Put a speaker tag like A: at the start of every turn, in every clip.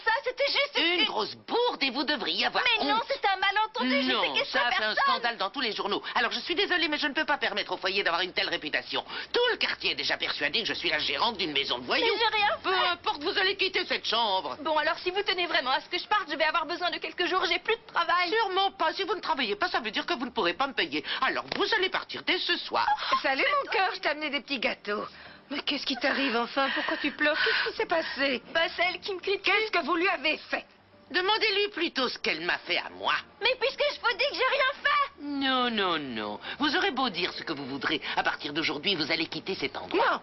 A: ça, c'était juste
B: Une grosse bourde et vous devriez avoir
A: Mais non,
B: honte.
A: c'est un malentendu, je
B: Non,
A: sais que
B: ça a fait un
A: personne.
B: scandale dans tous les journaux. Alors je suis désolée, mais je ne peux pas permettre au foyer d'avoir une telle réputation. Tout le quartier est déjà persuadé que je suis la gérante d'une maison de voyous.
A: Mais j'ai rien fait.
B: Peu importe, vous allez quitter cette chambre.
A: Bon, alors si vous tenez vraiment à ce que je parte, je vais avoir besoin de quelques jours, j'ai plus de travail.
B: Sûrement pas. Si vous ne travaillez pas, ça veut dire que vous ne pourrez pas me payer. Alors vous allez partir dès ce soir.
C: Salut mon cœur, je t'ai amené des petits gâteaux. Mais qu'est-ce qui t'arrive enfin? Pourquoi tu pleures? Qu'est-ce qui s'est passé?
A: Bah, celle qui me critique.
C: Qu'est-ce que vous lui avez fait?
B: Demandez-lui plutôt ce qu'elle m'a fait à moi.
A: Mais puisque je vous dis que j'ai rien fait.
B: Non, non, non. Vous aurez beau dire ce que vous voudrez. À partir d'aujourd'hui, vous allez quitter cet endroit.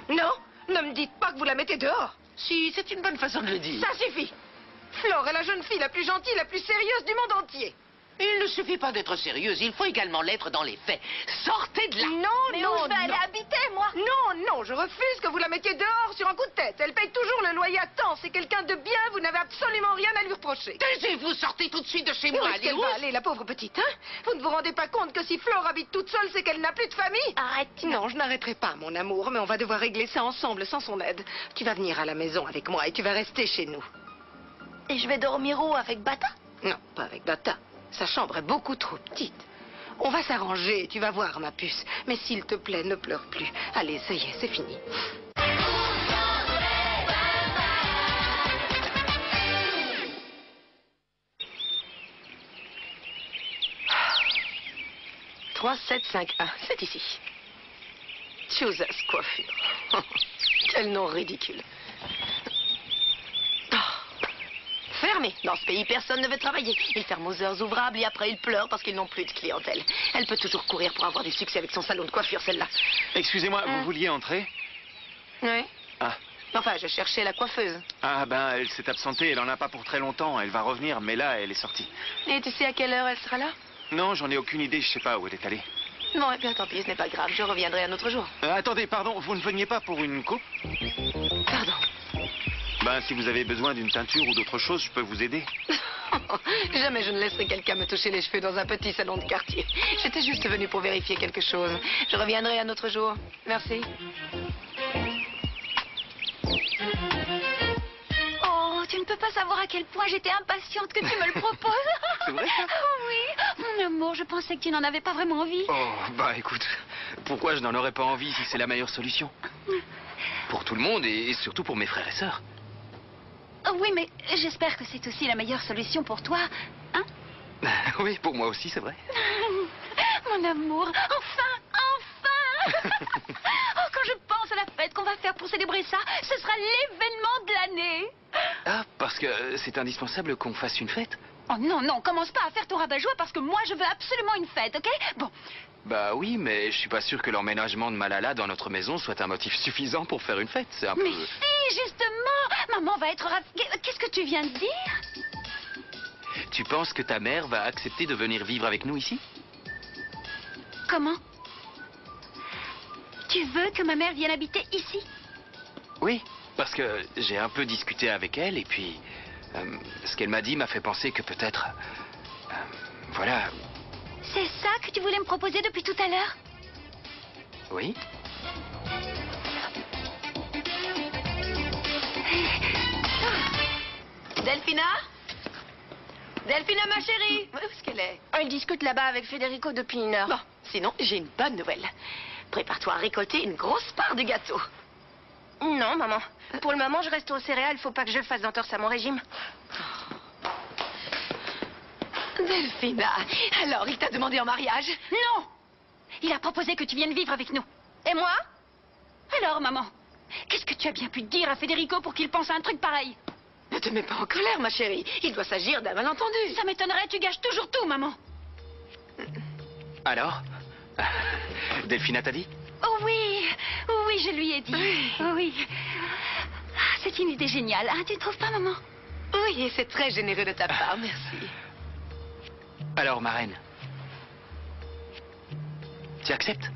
C: Non, non, ne me dites pas que vous la mettez dehors.
B: Si, c'est une bonne façon de le dire.
C: Ça suffit. Flore est la jeune fille la plus gentille, la plus sérieuse du monde entier.
B: Il ne suffit pas d'être sérieuse, il faut également l'être dans les faits. Sortez de là.
C: Non,
A: Mais
C: non,
A: où je vais aller
C: non.
A: habiter, moi?
C: Non, non, je refuse que vous la mettiez dehors sur un coup de tête. Elle paye toujours le loyer à temps. C'est quelqu'un de bien, vous n'avez absolument rien à lui reprocher.
B: Taisez-vous, sortez tout de suite de chez
C: Mais où
B: moi.
C: est-ce qu'elle
B: allez,
C: va
B: où
C: aller, la pauvre petite, hein? Vous ne vous rendez pas compte que si Flore habite toute seule, c'est qu'elle n'a plus de famille?
A: Arrête.
C: Non, je n'arrêterai pas, mon amour, mais on va devoir régler ça ensemble, sans son aide. Tu vas venir à la maison avec moi et tu vas rester chez nous.
A: Et je vais dormir où avec Bata?
C: Non, pas avec Bata. Sa chambre est beaucoup trop petite. On va s'arranger, tu vas voir, ma puce. Mais s'il te plaît, ne pleure plus. Allez, ça y est, c'est fini. « 3751, c'est ici. Choose Us Coiffure. Quel nom ridicule. Fermé. Dans ce pays, personne ne veut travailler. Ils ferment aux heures ouvrables et après ils pleurent parce qu'ils n'ont plus de clientèle. Elle peut toujours courir pour avoir du succès avec son salon de coiffure, celle-là.
D: Excusez-moi, vous vouliez entrer?
C: Oui.
D: Ah.
C: Enfin, je cherchais la coiffeuse.
D: Ah ben, elle s'est absentée, elle en a pas pour très longtemps. Elle va revenir, mais là, elle est sortie.
C: Et tu sais à quelle heure elle sera là?
D: Non, j'en ai aucune idée, je sais pas où elle est allée.
C: Bon, eh bien tant pis, ce n'est pas grave. Je reviendrai un autre jour.
D: Attendez, pardon, vous ne veniez pas pour une coupe?
C: Pardon.
D: Ben, si vous avez besoin d'une teinture ou d'autre chose, je peux vous aider.
C: Jamais je ne laisserai quelqu'un me toucher les cheveux dans un petit salon de quartier. J'étais juste venue pour vérifier quelque chose. Je reviendrai un autre jour. Merci.
A: Oh, tu ne peux pas savoir à quel point j'étais impatiente que tu me le proposes.
D: C'est vrai, ça?
A: Oh oui. Mon amour, je pensais que tu n'en avais pas vraiment envie.
D: Oh, bah écoute, pourquoi je n'en aurais pas envie si c'est la meilleure solution? Pour tout le monde et surtout pour mes frères et sœurs.
A: Oh, oui, mais j'espère que c'est aussi la meilleure solution pour toi, hein?
D: Oui, pour moi aussi, c'est vrai.
A: Mon amour, enfin, enfin. Oh, quand je pense à la fête qu'on va faire pour célébrer ça, ce sera l'événement de l'année.
D: Ah, parce que c'est indispensable qu'on fasse une fête?
A: Oh non, non, commence pas à faire ton rabat-joie parce que moi je veux absolument une fête, ok? Bon,
D: Bah oui, mais je suis pas sûr que l'emménagement de Malala dans notre maison soit un motif suffisant pour faire une fête. C'est un peu...
A: mais si, justement, maman va être ravie. Qu'est-ce que tu viens de dire?
D: Tu penses que ta mère va accepter de venir vivre avec nous ici?
A: Comment? Tu veux que ma mère vienne habiter ici?
D: Oui, parce que j'ai un peu discuté avec elle et puis... ce qu'elle m'a dit m'a fait penser que peut-être... voilà,
A: C'est ça que tu voulais me proposer depuis tout à l'heure?
D: oui.
C: Delphina? Delphina, ma chérie? Où est-ce qu'elle est?
A: Elle discute là-bas avec Federico depuis une heure.
C: Bon, sinon, j'ai une bonne nouvelle. Prépare-toi à récolter une grosse part du gâteau.
A: Non, maman. Pour le moment, je reste aux céréales. Faut pas que je fasse d'entorse à mon régime.
C: Delphina, alors il t'a demandé en mariage?
A: Non! Il a proposé que tu viennes vivre avec nous. Et moi? Alors, maman, qu'est-ce que tu as bien pu dire à Federico pour qu'il pense à un truc pareil?
C: Ne te mets pas en colère, ma chérie. Il doit s'agir d'un malentendu.
A: Ça m'étonnerait, tu gâches toujours tout, maman.
D: Alors? Delphina t'a dit?
A: Oh oui, oui, je lui ai dit. Oui. Ah, c'est une idée géniale, hein, tu trouves pas, maman?
C: Oui, et c'est très généreux de ta part, merci.
D: Alors, ma reine, tu acceptes?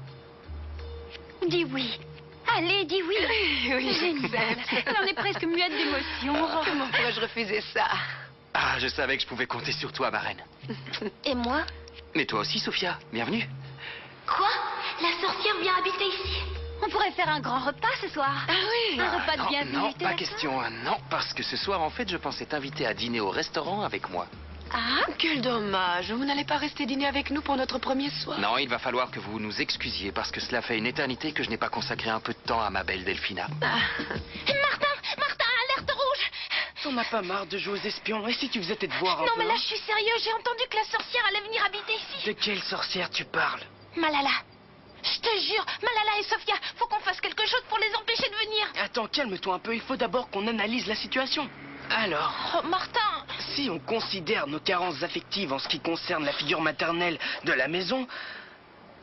A: Dis oui. Allez, dis oui.
C: Oui,
A: Génial. Elle en est presque muette d'émotion.
C: Oh, comment pourrais-je refuser ça?
D: Ah, je savais que je pouvais compter sur toi, ma reine.
A: Et moi?
D: Mais toi aussi, Sophia, bienvenue.
A: Quoi? La sorcière vient habiter ici? On pourrait faire un grand repas ce soir.
C: Ah oui.
A: Un repas de
D: non,
A: bienvenue.
D: non,
A: t'es
D: pas
A: d'accord?
D: question. Non, parce que ce soir, en fait, je pensais t'inviter à dîner au restaurant avec moi.
A: Ah,
C: Quel dommage. Vous n'allez pas rester dîner avec nous pour notre premier soir.
D: Non, il va falloir que vous nous excusiez parce que cela fait une éternité que je n'ai pas consacré un peu de temps à ma belle Delphina.
A: Martin, alerte rouge.
E: T'en as pas marre de jouer aux espions? Et si tu faisais tes devoirs un
A: Non,
E: peu,
A: mais là,
E: hein?
A: je suis sérieux. J'ai entendu que la sorcière allait venir habiter ici.
E: De quelle sorcière tu parles?
A: Malala. Je te jure, Malala et Sophia, faut qu'on fasse quelque chose pour les empêcher de venir.
E: Attends, calme-toi un peu. Il faut d'abord qu'on analyse la situation. Alors,
A: Oh, Martin.
E: si on considère nos carences affectives en ce qui concerne la figure maternelle de la maison,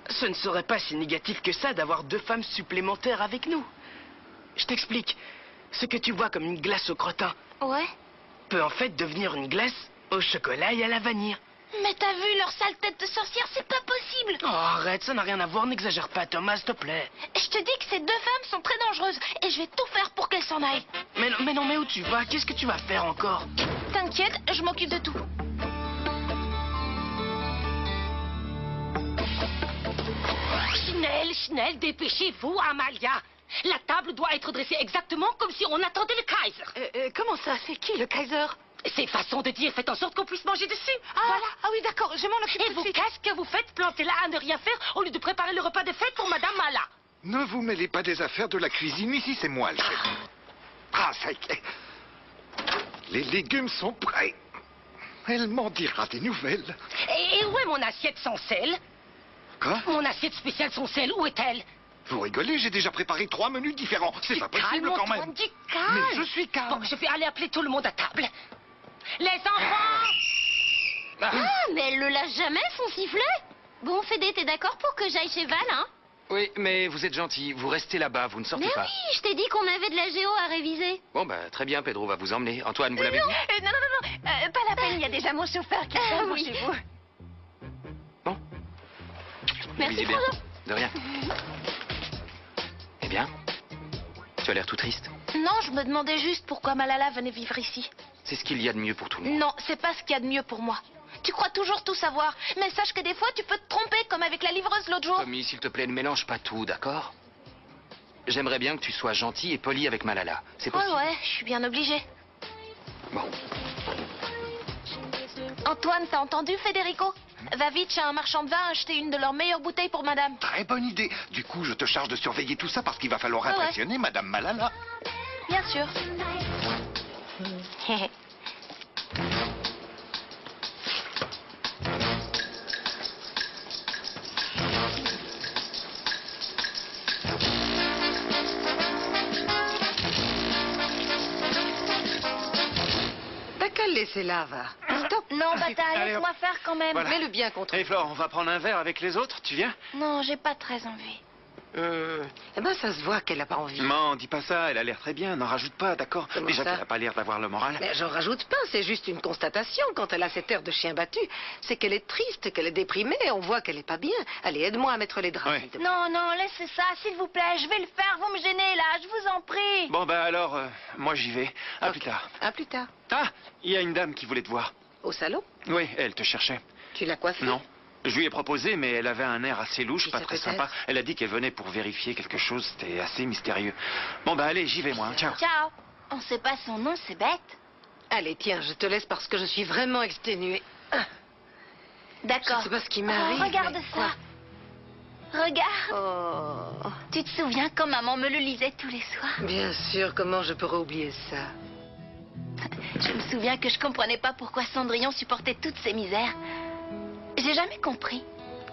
E: ce ne serait pas si négatif que ça d'avoir 2 femmes supplémentaires avec nous. Je t'explique. Ce que tu vois comme une glace au crottin
A: Ouais.
E: peut en fait devenir une glace au chocolat et à la vanille.
A: Mais t'as vu leur sale tête de sorcière, c'est pas possible.
E: Oh, arrête, ça n'a rien à voir, n'exagère pas, Thomas, s'il te plaît.
A: Je te dis que ces 2 femmes sont très dangereuses et je vais tout faire pour qu'elles s'en aillent.
E: Mais non, mais où tu vas? Qu'est-ce que tu vas faire encore?
A: T'inquiète, je m'occupe de tout.
F: Schnell, dépêchez-vous, Amalia. La table doit être dressée exactement comme si on attendait le Kaiser.
C: Comment ça? C'est qui, le Kaiser?
F: C'est façon de dire, faites en sorte qu'on puisse manger dessus.
C: Voilà. Ah oui, d'accord, je m'en occupe
F: Et
C: tout
F: vous,
C: de suite.
F: qu'est-ce que vous faites? Plantez là à ne rien faire au lieu de préparer le repas de fête pour Madame Mala.
G: Ne vous mêlez pas des affaires de la cuisine, ici c'est moi le chef. Ah, ça y est. Les légumes sont prêts. Elle m'en dira des nouvelles.
F: Et où est mon assiette sans sel?
G: Quoi?
F: Mon assiette spéciale sans sel, où est-elle?
G: Vous rigolez, j'ai déjà préparé 3 menus différents. C'est pas possible
F: Calme,
G: quand
F: Antoine,
G: même.
F: du calme.
G: Mais je suis calme.
F: Bon, je vais aller appeler tout le monde à table. Les enfants!
A: Ah, mais elle le lâche jamais, son sifflet. Bon, Fédé, t'es d'accord pour que j'aille chez Val, hein?
D: Oui, mais vous êtes gentil. Vous restez là-bas, vous ne sortez
A: Mais
D: pas.
A: oui, je t'ai dit qu'on avait de la géo à réviser.
D: Bon, bah, très bien, Pedro va vous emmener. Antoine, vous l'avez vu?
C: Non, pas la peine, il y a déjà mon chauffeur qui
A: Ah,
C: attend
A: oui.
C: chez vous.
D: Bon.
A: Merci,
D: Visez bien.
A: Frodo.
D: De rien. Eh bien, tu as l'air tout triste.
A: Non, je me demandais juste pourquoi Malala venait vivre ici.
D: C'est ce qu'il y a de mieux pour tout le monde.
A: Non, c'est pas ce qu'il y a de mieux pour moi. Tu crois toujours tout savoir, mais sache que des fois tu peux te tromper, comme avec la livreuse l'autre jour.
D: Tommy, s'il te plaît, ne mélange pas tout, d'accord? J'aimerais bien que tu sois gentil et poli avec Malala. C'est possible?
A: Ouais, je suis bien obligée.
D: Bon.
A: Antoine, t'as entendu, Federico? Va vite chez un marchand de vin acheter une de leurs meilleures bouteilles pour madame.
G: Très bonne idée. Du coup, je te charge de surveiller tout ça parce qu'il va falloir
A: Ah ouais.
G: impressionner Madame Malala.
A: Bien sûr.
C: T'as qu'à le laisser là, va. Stop.
A: Non, bataille,
E: Allez,
A: laisse-moi faire quand même.
E: Voilà.
C: Mets-le bien contre.
E: Hé, Flore, on va prendre un verre avec les autres, tu viens?
A: Non, j'ai pas très envie.
C: Eh ben, ça se voit qu'elle a pas envie.
E: Non, dis pas ça, elle a l'air très bien, n'en rajoute pas, d'accord?
C: Comment
E: Déjà
C: ça
E: qu'elle a pas l'air d'avoir le moral.
C: Mais j'en rajoute pas, c'est juste une constatation. Quand elle a cette air de chien battu, c'est qu'elle est triste, qu'elle est déprimée, on voit qu'elle est pas bien. Allez, aide-moi à mettre les draps.
E: Ouais.
C: s'il te plaît.
A: Non, non, laissez ça, s'il vous plaît, je vais le faire, vous me gênez là, je vous en prie.
E: Bon, bah alors, moi j'y vais. À
C: Ok.
E: plus tard.
C: À plus tard.
E: Ah, il y a une dame qui voulait te voir.
C: Au salon?
E: Oui, elle te cherchait.
C: Tu l'as coiffée?
E: Non. Je lui ai proposé, mais elle avait un air assez louche,
C: Qui
E: pas
C: ça
E: très
C: peut
E: sympa.
C: être?
E: Elle a dit qu'elle venait pour vérifier quelque chose, c'était assez mystérieux. Bon, bah allez, j'y vais moi, hein. Ciao.
A: Ciao. On sait pas son nom, c'est bête.
C: Allez, tiens, je te laisse parce que je suis vraiment exténuée. Ah,
A: D'accord.
C: Je sais pas ce qui m'arrive,
A: regarde
C: mais
A: ça. Regarde.
C: oh,
A: Tu te souviens quand maman me le lisait tous les soirs?
C: bien sûr, comment je pourrais oublier ça?
A: Je me souviens que je comprenais pas pourquoi Cendrillon supportait toutes ces misères. J'ai jamais compris.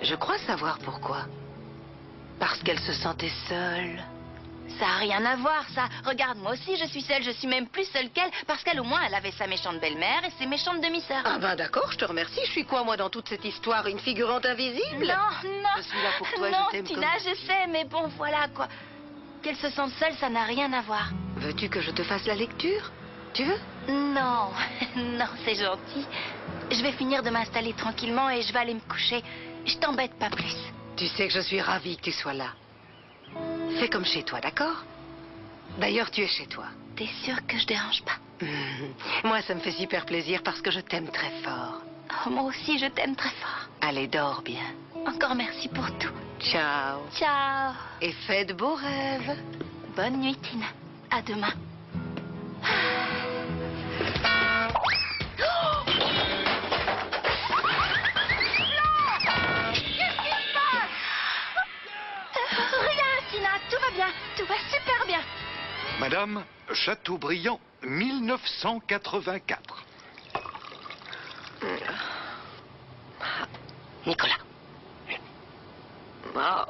C: Je crois savoir pourquoi. Parce qu'elle se sentait seule.
A: Ça a rien à voir, ça. Regarde, moi aussi, je suis seule. Je suis même plus seule qu'elle, parce qu'elle, au moins, elle avait sa méchante belle-mère et ses méchantes demi-sœurs.
C: Ah ben d'accord, je te remercie. Je suis quoi, moi, dans toute cette histoire? Une figurante invisible?
A: Non, non.
C: Je suis là pour toi,
A: non,
C: je t'aime
A: Tina,
C: comme
A: je
C: fille.
A: sais, mais bon, voilà, quoi. Qu'elle se sente seule, ça n'a rien à voir.
C: Veux-tu que je te fasse la lecture? Tu veux?
A: Non, non, c'est gentil. Je vais finir de m'installer tranquillement et je vais aller me coucher. Je t'embête pas plus.
C: Tu sais que je suis ravie que tu sois là. Fais comme chez toi, d'accord? D'ailleurs, tu es chez toi.
A: T'es sûre que je dérange pas?
C: Moi, ça me fait super plaisir parce que je t'aime très fort.
A: Oh, moi aussi, je t'aime très fort.
C: Allez, dors bien.
A: Encore merci pour tout.
C: Ciao.
A: Ciao.
C: Et faites de beaux rêves.
A: Bonne nuit, Tina. À demain. Rien, Tina. Tout va bien. Tout va super bien.
G: Madame, Chateaubriand, 1984.
C: Nicolas. Oh.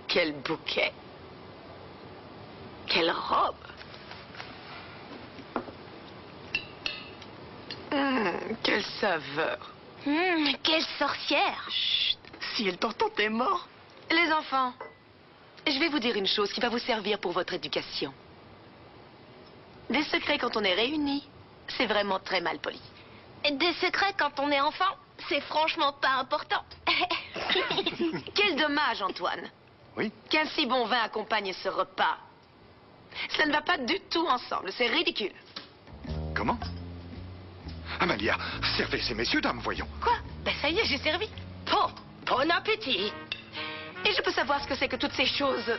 C: Quel bouquet. Quelle robe. Quelle saveur.
A: Quelle sorcière.
C: Chut. Si elle t'entend, t'es mort. Les enfants, je vais vous dire une chose qui va vous servir pour votre éducation. Des secrets quand on est réunis, c'est vraiment très mal poli.
A: Des secrets quand on est enfant, c'est franchement pas important.
C: Quel dommage, Antoine.
G: Oui?
C: Qu'un si bon vin accompagne ce repas. Ça ne va pas du tout ensemble, c'est ridicule.
G: Comment? Amalia, servez ces messieurs, dames, voyons.
C: Quoi? Ben ça y est, j'ai servi.
F: Bon appétit.
C: Et je peux savoir ce que c'est que toutes ces choses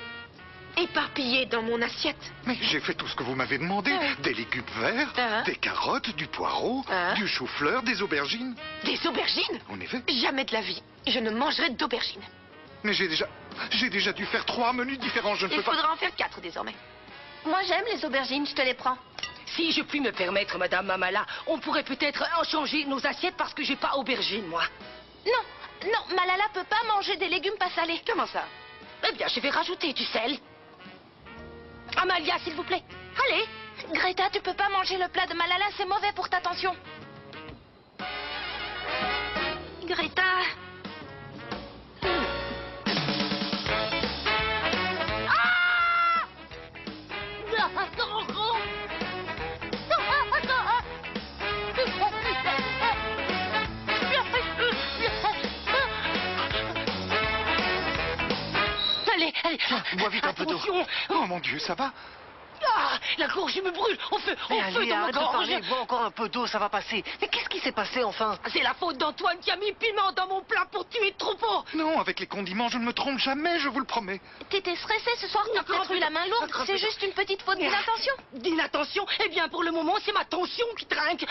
C: éparpillées dans mon assiette?
G: Mais j'ai fait tout ce que vous m'avez demandé. Des légumes verts, des carottes, du poireau, du chou-fleur, des aubergines.
C: Des aubergines?
G: En effet.
C: Jamais de la vie. Je ne mangerai d'aubergines.
G: Mais j'ai déjà dû faire 3 menus différents, je ne
C: Il
G: peux pas...
C: faudra en faire 4 désormais.
A: Moi, j'aime les aubergines, je te les prends.
F: Si je puis me permettre, Madame Mamala, on pourrait peut-être en changer nos assiettes parce que j'ai pas aubergine, moi.
A: Non, Malala peut pas manger des légumes pas salés.
C: Comment ça?
F: Eh bien, je vais rajouter du sel. Amalia, s'il vous plaît. Allez.
A: Greta, tu peux pas manger le plat de Malala, c'est mauvais pour ta tension. Greta.
F: Allez.
G: Bois vite un peu d'eau.
F: Attention.
G: Oh mon Dieu, ça va?
F: Ah, la gorge me brûle. Au feu dans ma gorge.
E: bois encore un peu d'eau, ça va passer. Mais qu'est-ce qui s'est passé enfin?
F: C'est la faute d'Antoine qui a mis piment dans mon plat pour tuer le troupeau.
G: Non, avec les condiments, je ne me trompe jamais, je vous le promets.
A: T'étais stressé ce soir, t'as peut-être eu la main lourde. C'est juste une petite faute d'inattention.
F: D'inattention? Eh bien, pour le moment, c'est ma tension qui trinque.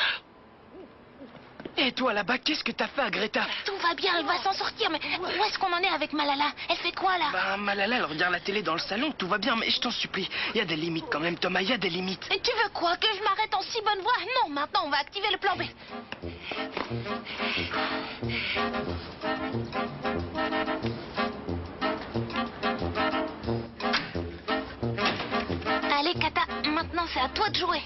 E: Et toi là-bas, qu'est-ce que t'as fait à Greta?
A: Tout va bien, elle va s'en sortir. Mais où est-ce qu'on en est avec Malala? Elle fait quoi là?
E: Bah, Malala, elle regarde la télé dans le salon, tout va bien, mais je t'en supplie, il y a des limites quand même, Thomas, il y a des limites.
A: Et tu veux quoi? Que je m'arrête en si bonne voie? Non, maintenant on va activer le plan B. Allez, Kata, maintenant c'est à toi de jouer.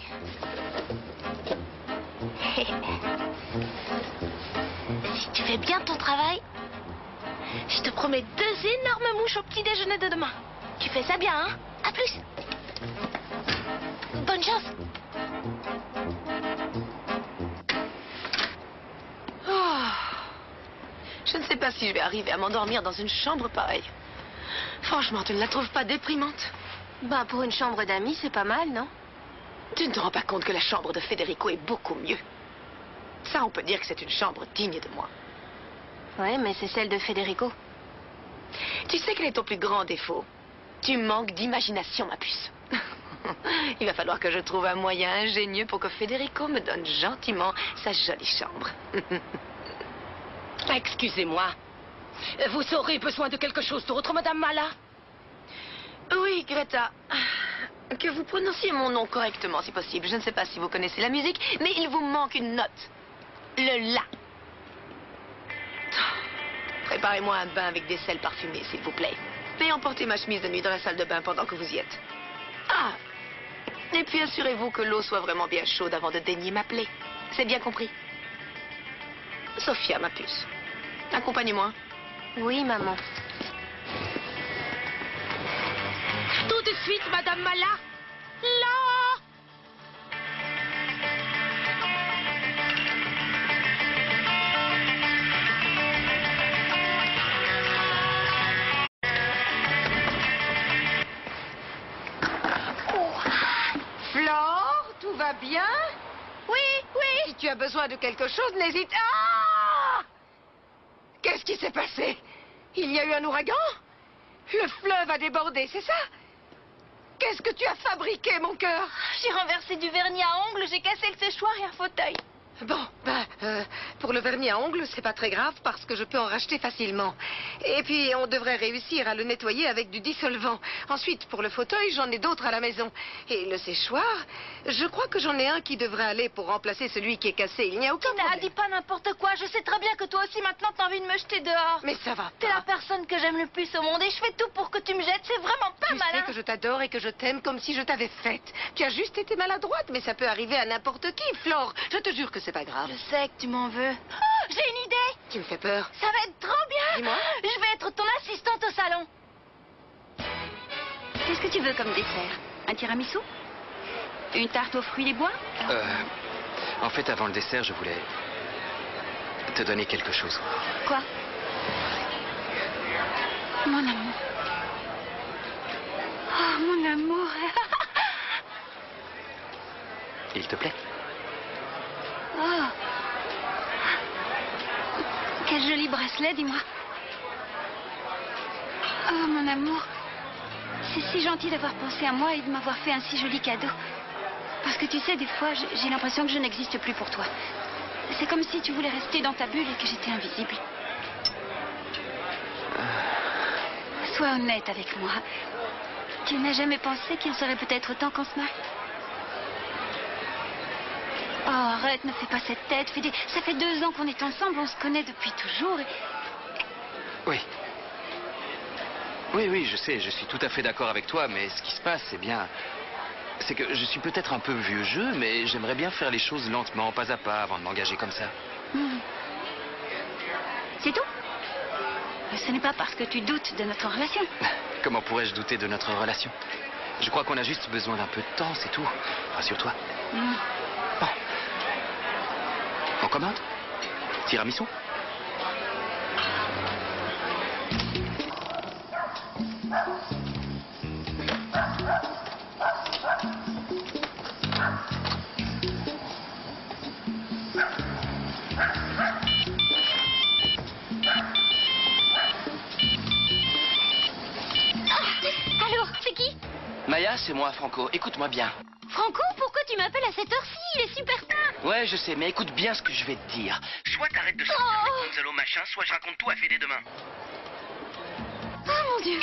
A: Si tu fais bien ton travail, je te promets 2 énormes mouches au petit déjeuner de demain. Tu fais ça bien, hein? À plus. Bonne chance.
C: Je ne sais pas si je vais arriver à m'endormir dans une chambre pareille. Franchement, tu ne la trouves pas déprimante?
A: Ben, pour une chambre d'amis, c'est pas mal, non?
C: Tu ne te rends pas compte que la chambre de Federico est beaucoup mieux. Ça, on peut dire que c'est une chambre digne de moi.
A: Ouais, mais c'est celle de Federico.
C: Tu sais quel est ton plus grand défaut? Tu manques d'imagination, ma puce. Il va falloir que je trouve un moyen ingénieux pour que Federico me donne gentiment sa jolie chambre.
F: Excusez-moi. Vous aurez besoin de quelque chose d'autre, Madame Mala?
C: Oui, Greta. Que vous prononciez mon nom correctement, si possible. Je ne sais pas si vous connaissez la musique, mais il vous manque une note. Le La. Préparez-moi un bain avec des sels parfumés, s'il vous plaît. Et emportez ma chemise de nuit dans la salle de bain pendant que vous y êtes. Ah! Et puis assurez-vous que l'eau soit vraiment bien chaude avant de daigner m'appeler. C'est bien compris? Sophia, ma puce. Accompagnez-moi.
A: Oui, maman.
F: Tout de suite, Madame Mala. Là!
C: Flore, tout va bien?
A: Oui.
C: Si tu as besoin de quelque chose, n'hésite... Ah! Qu'est-ce qui s'est passé? Il y a eu un ouragan? Le fleuve a débordé, c'est ça? Qu'est-ce que tu as fabriqué, mon cœur?
A: J'ai renversé du vernis à ongles, j'ai cassé le séchoir et un fauteuil.
C: Bon, pour le vernis à ongles, c'est pas très grave parce que je peux en racheter facilement. Et puis, on devrait réussir à le nettoyer avec du dissolvant. Ensuite, pour le fauteuil, j'en ai d'autres à la maison. Et le séchoir, je crois que j'en ai un qui devrait aller pour remplacer celui qui est cassé. Il n'y a aucun
A: Tina,
C: problème.
A: dis pas n'importe quoi. Je sais très bien que toi aussi, maintenant, t'as envie de me jeter dehors.
C: Mais ça va
A: T'es la
C: pas.
A: personne que j'aime le plus au monde et je fais tout pour que tu me jettes. C'est vraiment pas
C: Tu sais
A: malin.
C: que je t'adore et que je t'aime comme si je t'avais faite. Tu as juste été maladroite, mais ça peut arriver à n'importe qui, Flore. Je te jure que c'est pas grave.
A: Je sais que tu m'en veux. Oh, j'ai une idée.
C: Tu me fais peur.
A: Ça va être trop bien.
C: Dis-moi.
A: Je vais être ton assistante au salon. Qu'est-ce que tu veux comme dessert? Un tiramisu? Une tarte aux fruits des bois?
D: En fait, avant le dessert, je voulais te donner quelque chose.
A: Quoi? Mon amour. Oh, mon amour.
D: Il te plaît?
A: Oh. Quel joli bracelet, dis-moi. Oh, mon amour. C'est si gentil d'avoir pensé à moi et de m'avoir fait un si joli cadeau. Parce que tu sais, des fois, j'ai l'impression que je n'existe plus pour toi. C'est comme si tu voulais rester dans ta bulle et que j'étais invisible. Sois honnête avec moi. Tu n'as jamais pensé qu'il serait peut-être temps qu'on se marie? Oh, arrête, ne fais pas cette tête. Ça fait 2 ans qu'on est ensemble, on se connaît depuis toujours.
D: Oui. Oui, je sais, je suis tout à fait d'accord avec toi, mais ce qui se passe, c'est bien... C'est que je suis peut-être un peu vieux jeu, mais j'aimerais bien faire les choses lentement, pas à pas, avant de m'engager comme ça.
A: C'est tout? Ce n'est pas parce que tu doutes de notre relation.
D: Comment pourrais-je douter de notre relation? Je crois qu'on a juste besoin d'un peu de temps, c'est tout. Rassure-toi. Bon. On commande? Tiramisu?
A: Allô, c'est qui?
E: Maya, c'est moi, Franco. Écoute-moi bien.
A: Franco, pourquoi tu m'appelles à cette heure-ci? Il est super tard.
E: Ouais, je sais, mais écoute bien ce que je vais te dire. Soit t'arrêtes de sortir avec Gonzalo machin, soit je raconte tout à Fédé demain.
A: Oh mon Dieu.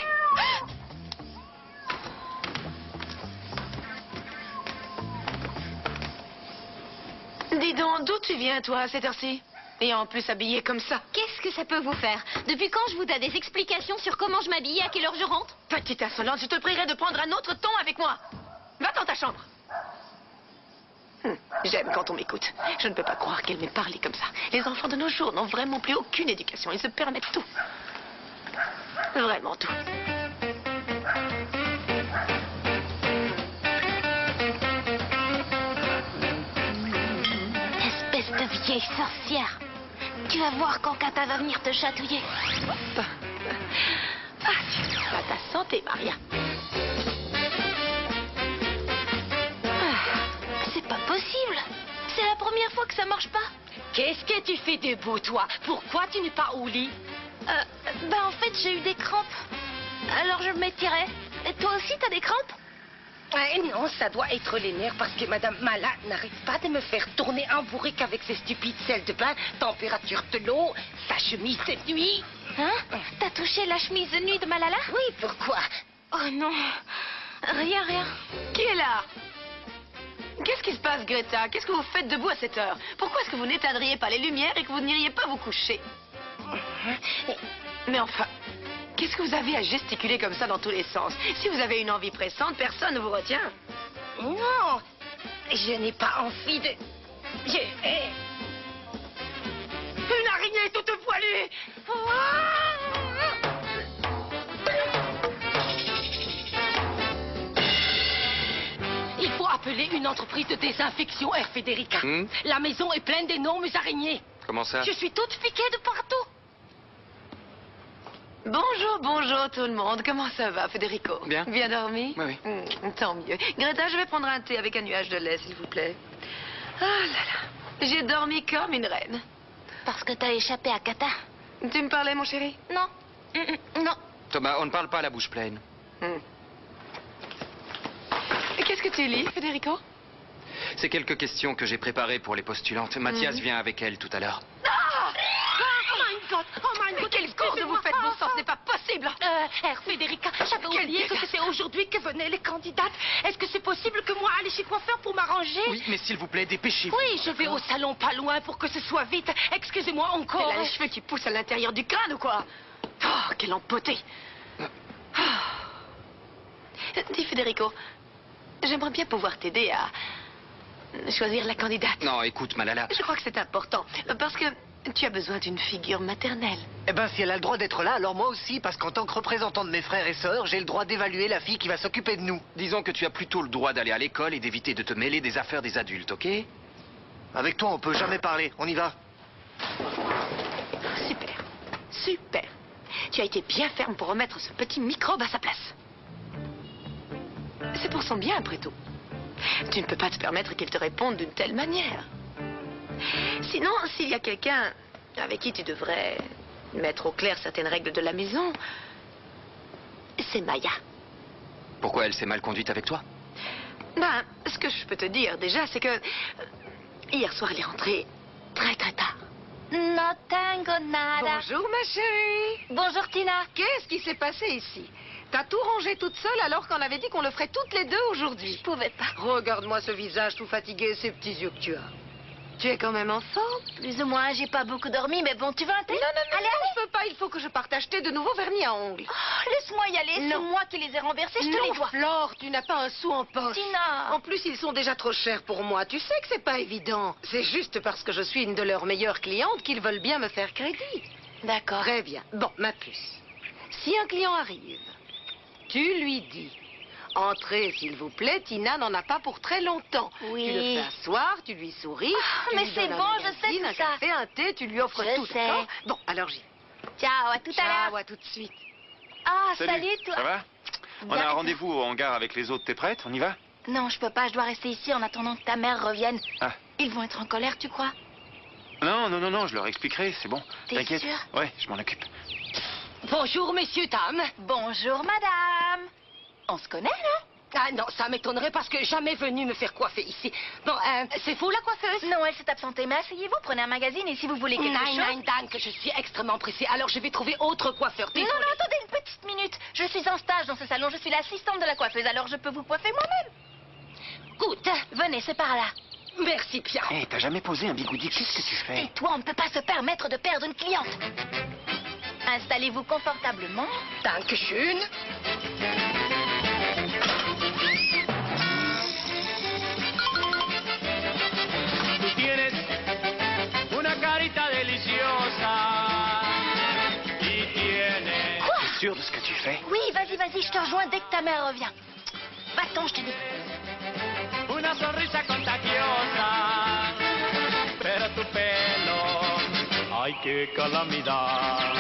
C: Dis donc, d'où tu viens, toi, à cette heure-ci? Et en plus habillée comme ça.
A: Qu'est-ce que ça peut vous faire? Depuis quand je vous donne des explications sur comment je m'habille et à quelle heure je rentre?
C: Petite insolente, je te prierai de prendre un autre ton avec moi. Va dans ta chambre. J'aime quand on m'écoute. Je ne peux pas croire qu'elle m'ait parlé comme ça. Les enfants de nos jours n'ont vraiment plus aucune éducation. Ils se permettent tout. Vraiment tout.
A: Espèce de vieille sorcière. Tu vas voir quand Kata va venir te chatouiller.
C: À ta santé, Maria.
A: C'est pas possible. C'est la première fois que ça marche pas.
F: Qu'est-ce que tu fais debout, toi? Pourquoi tu n'es pas au lit?
A: En fait, j'ai eu des crampes. Alors je m'étirais. Et toi aussi, t'as des crampes?
F: Non, ça doit être les nerfs parce que Madame Mala n'arrête pas de me faire tourner en bourrique avec ses stupides sels de bain, température de l'eau, sa chemise de nuit.
A: Hein? T'as touché la chemise de nuit de Malala?
F: Oui, pourquoi?
A: Oh non. Rien.
C: Qui est là? Qu'est-ce qui se passe, Greta? Qu'est-ce que vous faites debout à cette heure? Pourquoi est-ce que vous n'éteindriez pas les lumières et que vous n'iriez pas vous coucher? Mais enfin, qu'est-ce que vous avez à gesticuler comme ça dans tous les sens? Si vous avez une envie pressante, personne ne vous retient.
F: Non, je n'ai pas envie de...
C: Une araignée toute poilue!
F: Il faut appeler une entreprise de désinfection, Air Federica. La maison est pleine d'énormes araignées.
D: Comment ça?
F: Je suis toute piquée de partout.
C: Bonjour tout le monde. Comment ça va, Federico?
D: Bien.
C: Bien dormi?
D: Oui.
C: Tant mieux. Greta, je vais prendre un thé avec un nuage de lait, s'il vous plaît. Ah là là. J'ai dormi comme une reine.
A: Parce que t'as échappé à Kata.
C: Tu me parlais, mon chéri?
A: Non. Non.
D: Thomas, on ne parle pas à la bouche pleine.
C: Qu'est-ce que tu lis, Federico?
D: C'est quelques questions que j'ai préparées pour les postulantes. Mathias vient avec elle tout à l'heure.
F: Oh my God, quelle course vous faites, bon sang, ce n'est pas possible. Federica, j'avais oublié que c'était aujourd'hui que venaient les candidates. Est-ce que c'est possible que moi aille chez coiffeur pour m'arranger?
D: Oui, mais s'il vous plaît, dépêcez-vous.
F: Oui, je vais au salon pas loin pour que ce soit vite. Excusez-moi encore.
C: Elle a les cheveux qui poussent à l'intérieur du crâne ou quoi? Oh, quelle empotée. Dis, Federico, j'aimerais bien pouvoir t'aider à choisir la candidate.
D: Non, écoute, Malala.
C: Je crois que c'est important, parce que tu as besoin d'une figure maternelle.
H: Eh ben, si elle a le droit d'être là, alors moi aussi, parce qu'en tant que représentant de mes frères et sœurs, j'ai le droit d'évaluer la fille qui va s'occuper de nous.
D: Disons que tu as plutôt le droit d'aller à l'école et d'éviter de te mêler des affaires des adultes, ok?
H: Avec toi, on peut jamais parler. On y va.
C: Super, super. Tu as été bien ferme pour remettre ce petit microbe à sa place. C'est pour son bien, après tout. Tu ne peux pas te permettre qu'il te réponde d'une telle manière. Sinon, s'il y a quelqu'un avec qui tu devrais mettre au clair certaines règles de la maison, c'est Maya.
D: Pourquoi elle s'est mal conduite avec toi?
C: Ben, ce que je peux te dire déjà, c'est que hier soir, elle est rentrée très très tard.
A: No tengo nada.
I: Bonjour, ma chérie.
A: Bonjour, Tina.
I: Qu'est-ce qui s'est passé ici? T'as tout rangé toute seule alors qu'on avait dit qu'on le ferait toutes les deux aujourd'hui.
A: Je pouvais pas.
I: Regarde-moi ce visage tout fatigué et ces petits yeux que tu as. Tu es quand même en forme?
A: Plus ou moins, j'ai pas beaucoup dormi, mais bon, tu veux un thé?
I: Non,
A: Allez,
I: je peux pas. Il faut que je partage tes de nouveaux vernis à ongles.
A: Oh, laisse-moi y aller. C'est
I: Non.
A: moi qui les ai renversés. Je te
I: Non,
A: les dois.
I: Flore, tu n'as pas un sou en poche.
A: Tina.
I: En plus, ils sont déjà trop chers pour moi. Tu sais que c'est pas évident. C'est juste parce que je suis une de leurs meilleures clientes qu'ils veulent bien me faire crédit.
A: D'accord.
I: Très bien. Bon, ma puce. Si un client arrive, tu lui dis: entrez, s'il vous plaît, Tina n'en a pas pour très longtemps.
A: Oui.
I: Tu le fais asseoir, tu lui souris. tu
A: mais
I: lui
A: c'est
I: donnes un
A: bon, je
I: magazine,
A: sais tout
I: un
A: ça.
I: café, un thé, tu lui offres
A: Je
I: tout.
A: sais.
I: D'accord? Bon, alors j'y.
A: Ciao, à tout à l'heure.
I: Ciao, à tout de suite.
A: Ah, salut, toi.
J: Ça va? On a un rendez-vous au hangar avec les autres. T'es prête? On y va?
A: Non, je peux pas. Je dois rester ici en attendant que ta mère revienne.
J: Ah.
A: Ils vont être en colère, tu crois?
J: Non, je leur expliquerai, c'est bon.
A: T'es
J: T'inquiète.
A: sûr?
J: Ouais, je m'en occupe.
F: Bonjour, messieurs, dames.
A: Bonjour, madame. On se connaît, non?
F: Ah non, ça m'étonnerait parce que jamais venu me faire coiffer ici. Bon, c'est vous la coiffeuse?
A: Non, elle s'est absentée. Mais asseyez-vous, prenez un magazine et si vous voulez quelque chose...
F: Nein, Dan, que je suis extrêmement pressée. Alors je vais trouver autre coiffeur.
A: Non,
F: Désolée.
A: attendez une petite minute. Je suis en stage dans ce salon. Je suis l'assistante de la coiffeuse, alors je peux vous coiffer moi-même.
F: Good.
A: Venez, c'est par là.
F: Merci, Pierre.
J: Hé, t'as jamais posé un bigoudi? Qu'est-ce que tu fais?
A: Et toi, on ne peut pas se permettre de perdre une cliente. Installez-vous confortablement.
F: Dankeschön.
K: Tienes una carita deliciosa y tienes...
A: Quoi?
J: T'es sûr de ce que tu fais?
A: Oui, vas-y, je te rejoins dès que ta mère revient. Va-t'en, je te dis.
K: Una sonrisa contagiosa, pero tu pelo, ay qué calamidad.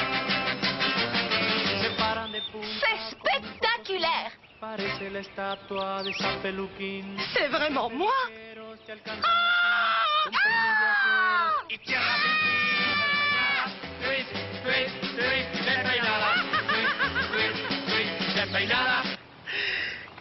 K: Se paran de punta,
A: C'est spectaculaire.
K: parece la estatua de San Peluquín.
F: C'est vraiment moi?
K: Te alcanzan con peines de acero y tierra twist, despeinada, twist, despeinada.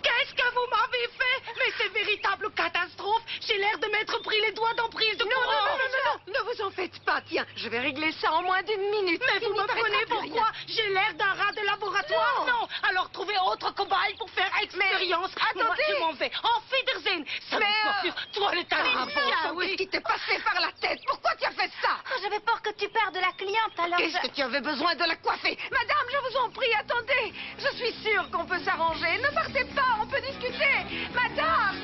F: Qu'est-ce que vous m'avez fait? Mais c'est véritable catastrophe. J'ai l'air de m'être pris les doigts dans prise de courant.
I: Non, ne vous en faites pas. Tiens, je vais régler ça en moins d'une minute.
F: Mais vous me prenez pour quoi? J'ai l'air d'un rat de laboratoire? Non. Alors trouvez autre cobaye pour faire expérience.
I: Mais,
F: Moi,
I: attendez.
F: je m'en vais. En Wiedersehen. Ça
I: Mais,
F: vous coiffure. Toi, le talent.
I: Où est-ce qui t'est passé par la tête? Pourquoi tu as fait ça?
A: Oh, j'avais peur que tu perdes la cliente, alors
I: Qu'est-ce que tu avais besoin de la coiffer? Madame, je vous en prie, attendez. Je suis sûre qu'on peut s'arranger. Ne partez pas, on peut discuter. Madame!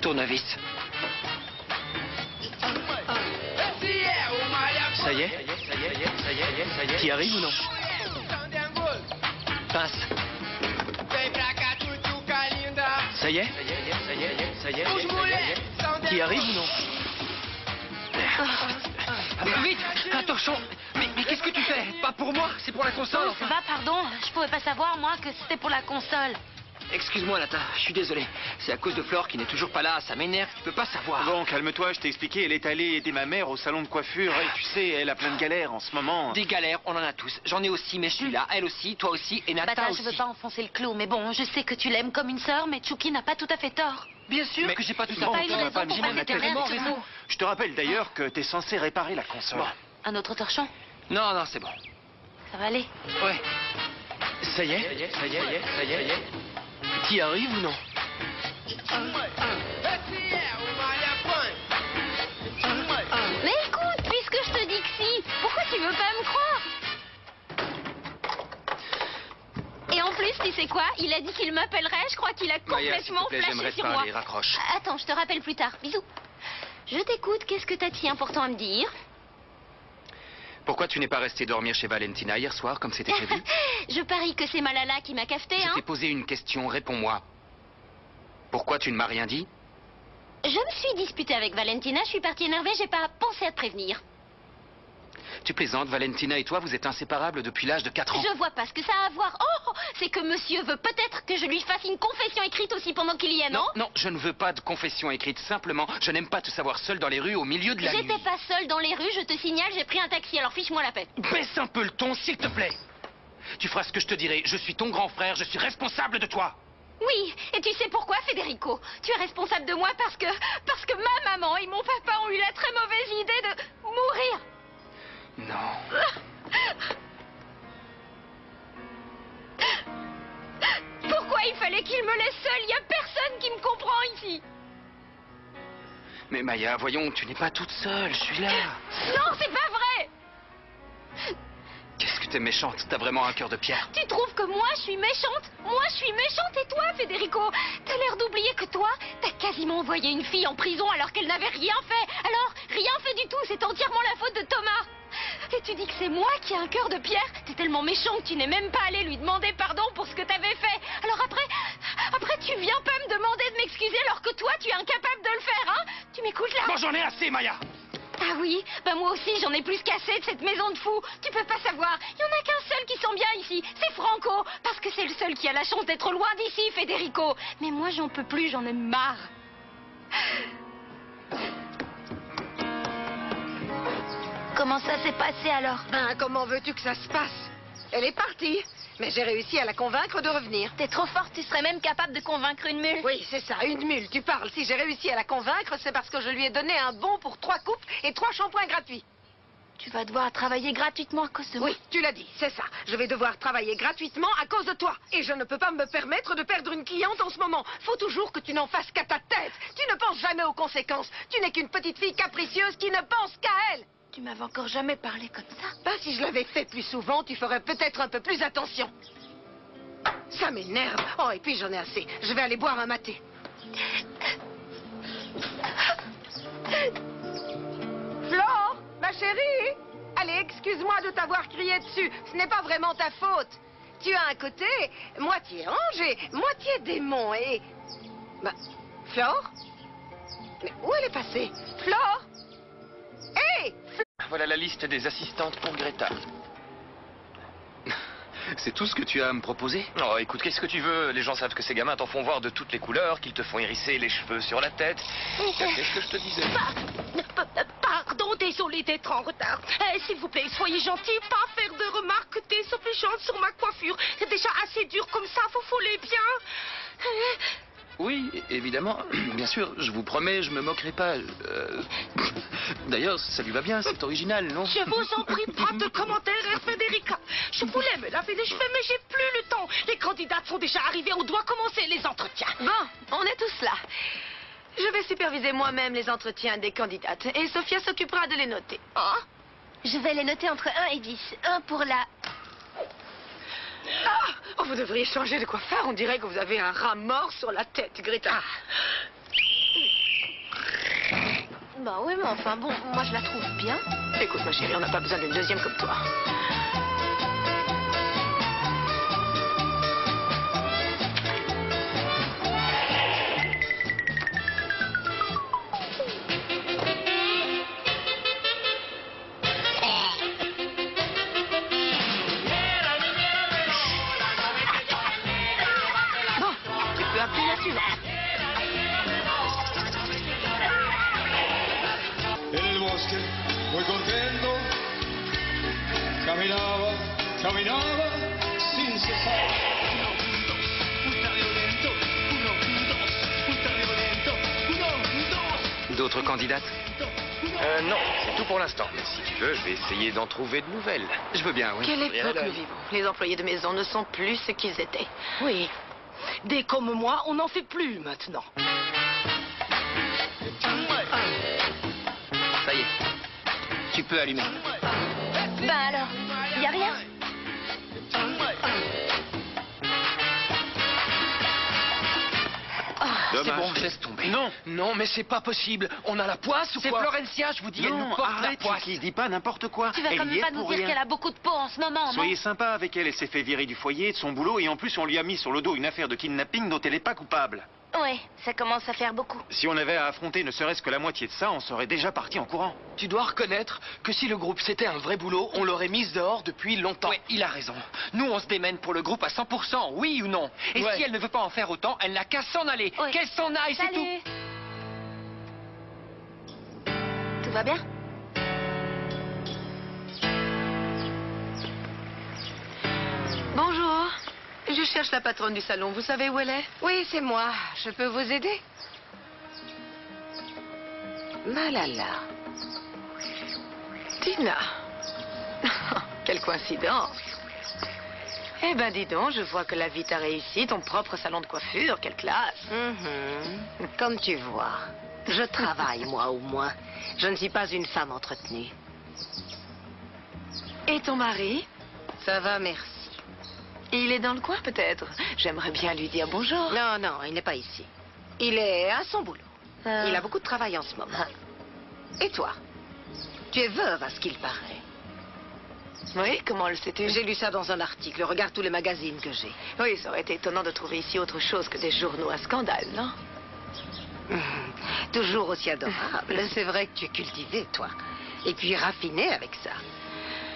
D: Tournevis. Ça y est? T'y arrives ou non? Passe. Ça y est? T'y arrives ou non? Vite! Attention! Mais qu'est-ce que tu fais? Pas pour moi, c'est pour la console.
A: Ça va, pardon. Je pouvais pas savoir, moi, que c'était pour la console.
E: Excuse-moi, Lata, je suis désolé. C'est à cause de Flore qui n'est toujours pas là. Ça m'énerve, tu peux pas savoir.
J: Bon, calme-toi, je t'ai expliqué. Elle est allée aider ma mère au salon de coiffure. Et tu sais, elle a plein de galères en ce moment.
E: Des galères, on en a tous. J'en ai aussi, mais je suis là. Elle aussi, toi aussi, et Nata
A: Bata,
E: aussi.
A: je veux pas enfoncer le clou, mais bon, je sais que tu l'aimes comme une sœur, mais Tchouki n'a pas tout à fait tort.
E: Bien sûr que j'ai pas tout à
A: Bon,
E: fait
A: pas une
E: tort.
A: raison pour
E: J'ai
A: pas
E: même
A: vétérinaire,
E: tellement
A: tu
E: raison.
J: Je te rappelle d'ailleurs que t'es censé réparer la console.
A: Un autre torchon?
E: Non, non, c'est bon.
A: Ça va aller.
E: Ouais. Ça y est, ça y est, ça y est. T'y arrives ou non?
A: Mais écoute, puisque je te dis que si, pourquoi tu veux pas me croire? Et en plus, tu sais quoi? Il a dit qu'il m'appellerait, je crois qu'il a
D: Maya, s'il te
A: complètement
D: plaît,
A: flashé
D: j'aimerais te
A: sur moi.
D: parler, raccroche.
A: Attends, je te rappelle plus tard. Bisous. Je t'écoute, qu'est-ce que t'as de si important à me dire?
D: Pourquoi tu n'es pas resté dormir chez Valentina hier soir, comme c'était prévu?
A: Je parie que c'est Malala qui m'a cafeté,
D: Je
A: hein?
D: t'ai posé une question, réponds-moi. Pourquoi tu ne m'as rien dit?
A: Je me suis disputée avec Valentina, je suis partie énervée, j'ai pas pensé à te prévenir.
D: Tu plaisantes, Valentina et toi, vous êtes inséparables depuis l'âge de 4 ans.
A: Je vois pas ce que ça a à voir. Oh, c'est que monsieur veut peut-être que je lui fasse une confession écrite aussi pendant qu'il y est, non?
D: Non, je ne veux pas de confession écrite. Simplement, je n'aime pas te savoir seule dans les rues au milieu de la nuit.
A: J'étais pas seule dans les rues, je te signale, j'ai pris un taxi, alors fiche-moi la paix.
D: Baisse un peu le ton, s'il te plaît. Tu feras ce que je te dirai. Je suis ton grand frère, je suis responsable de toi.
A: Oui, et tu sais pourquoi, Federico? Tu es responsable de moi parce que ma maman et mon papa ont eu la très mauvaise idée de mourir.
D: Non.
A: Pourquoi il fallait qu'il me laisse seule? Il y a personne qui me comprend ici.
D: Mais Maya, voyons, tu n'es pas toute seule, je suis là.
A: Non, c'est pas vrai.
D: Qu'est-ce que t'es méchante? T'as vraiment un cœur de pierre.
A: Tu trouves que moi je suis méchante? Moi je suis méchante et toi, Federico? T'as l'air d'oublier que toi, t'as quasiment envoyé une fille en prison alors qu'elle n'avait rien fait. Alors, rien fait du tout, c'est entièrement la faute de Thomas. Et tu dis que c'est moi qui ai un cœur de pierre? T'es tellement méchant que tu n'es même pas allé lui demander pardon pour ce que t'avais fait. Alors après tu viens pas me demander de m'excuser alors que toi tu es incapable de le faire, hein? Tu m'écoutes là?
D: Bon, j'en ai assez, Maya.
A: Ah oui, bah moi aussi j'en ai plus qu'assez de cette maison de fous. Tu peux pas savoir, il y en a qu'un seul qui sent bien ici, c'est Franco. Parce que c'est le seul qui a la chance d'être loin d'ici, Federico. Mais moi j'en peux plus, j'en ai marre. Comment ça s'est passé alors?
I: Ben, comment veux-tu que ça se passe? Elle est partie, mais j'ai réussi à la convaincre de revenir.
A: T'es trop forte, tu serais même capable de convaincre une mule.
I: Oui, c'est ça, une mule, tu parles. Si j'ai réussi à la convaincre, c'est parce que je lui ai donné un bon pour 3 coupes et 3 shampoings gratuits.
A: Tu vas devoir travailler gratuitement à cause de moi.
I: Oui, tu l'as dit, c'est ça. Je vais devoir travailler gratuitement à cause de toi. Et je ne peux pas me permettre de perdre une cliente en ce moment. Faut toujours que tu n'en fasses qu'à ta tête. Tu ne penses jamais aux conséquences. Tu n'es qu'une petite fille capricieuse qui ne pense qu'à elle.
A: Tu m'avais encore jamais parlé comme ça.
I: Ben, si je l'avais fait plus souvent, tu ferais peut-être un peu plus attention. Ça m'énerve. Oh, et puis j'en ai assez. Je vais aller boire un maté. Flore, ma chérie. Allez, excuse-moi de t'avoir crié dessus. Ce n'est pas vraiment ta faute. Tu as un côté moitié ange et moitié démon et... Ben, Flore? Mais où elle est passée? Flore? Hé!
D: Voilà la liste des assistantes pour Greta. C'est tout ce que tu as à me proposer?
K: Oh, écoute, qu'est-ce que tu veux? Les gens savent que ces gamins t'en font voir de toutes les couleurs, qu'ils te font hérisser les cheveux sur la tête. Qu'est-ce que je te disais?
F: Pardon, désolé d'être en retard. S'il vous plaît, soyez gentil, pas faire de remarques désobligeantes sur ma coiffure. C'est déjà assez dur comme ça, vous voulez bien?
D: Oui, évidemment. Bien sûr, je vous promets, je me moquerai pas. D'ailleurs, ça lui va bien, c'est original, non?
F: Je vous en prie, pas de commentaires, Federica. Je voulais me laver les cheveux, mais j'ai plus le temps. Les candidates sont déjà arrivées, on doit commencer les entretiens.
C: Bon, on est tous là. Je vais superviser moi-même les entretiens des candidates et Sophia s'occupera de les noter.
A: Oh, je vais les noter entre 1 et 10. 1 pour la...
C: Ah! Oh, vous devriez changer de coiffeur. On dirait que vous avez un rat mort sur la tête, Greta.
A: Bah oui, mais enfin bon, moi je la trouve bien.
C: Écoute, ma chérie, on n'a pas besoin d'une deuxième comme toi.
L: camminava sin cessare.
D: D'autres candidates?
K: Non, c'est tout pour l'instant. Mais si tu veux, je vais essayer d'en trouver de nouvelles.
D: Je veux bien, oui.
C: Quelle époque nous vivons. Les employés de maison ne sont plus ce qu'ils étaient.
F: Oui. Des comme moi, on n'en fait plus maintenant.
D: Ça y est. Tu peux allumer.
A: Ben alors, y a rien?
E: C'est bon, laisse tomber. Non. Non, mais c'est pas possible. On a la poisse ou quoi? C'est Florencia, je vous dis, elle nous porte la poisse.
J: Kiki, dis pas n'importe quoi.
A: Tu vas quand même pas nous dire qu'elle a beaucoup de peau en ce moment, non?
J: Soyez sympa avec elle, elle s'est fait virer du foyer, de son boulot, et en plus on lui a mis sur le dos une affaire de kidnapping dont elle n'est pas coupable.
A: Ouais, ça commence à faire beaucoup.
J: Si on avait à affronter ne serait-ce que la moitié de ça, on serait déjà parti en courant.
E: Tu dois reconnaître que si le groupe c'était un vrai boulot, on l'aurait mise dehors depuis longtemps.
M: Ouais, il a raison. Nous, on se démène pour le groupe à 100%, oui ou non? Et si elle ne veut pas en faire autant, elle n'a qu'à s'en aller.
A: Ouais.
M: Qu'elle s'en aille, c'est tout.
A: Tout va bien?
C: Bonjour. Je cherche la patronne du salon. Vous savez où elle est?
I: Oui, c'est moi. Je peux vous aider? Malala.
C: Tina. Quelle coïncidence. Eh ben, dis donc, je vois que la vie t'a réussi. Ton propre salon de coiffure, quelle classe.
I: Comme tu vois, je travaille, moi, au moins. Je ne suis pas une femme entretenue.
C: Et ton mari?
I: Ça va, merci.
C: Il est dans le coin, peut-être. J'aimerais bien lui dire bonjour.
I: Non, non, il n'est pas ici. Il est à son boulot. Il a beaucoup de travail en ce moment. Et toi? Tu es veuve, à ce qu'il paraît.
C: Oui, comment le sais-tu?
I: J'ai lu ça dans un article. Regarde tous les magazines que j'ai.
C: Oui, ça aurait été étonnant de trouver ici autre chose que des journaux à scandale, non?
I: Toujours aussi adorable. C'est vrai que tu es cultivée, toi. Et puis raffinée avec ça.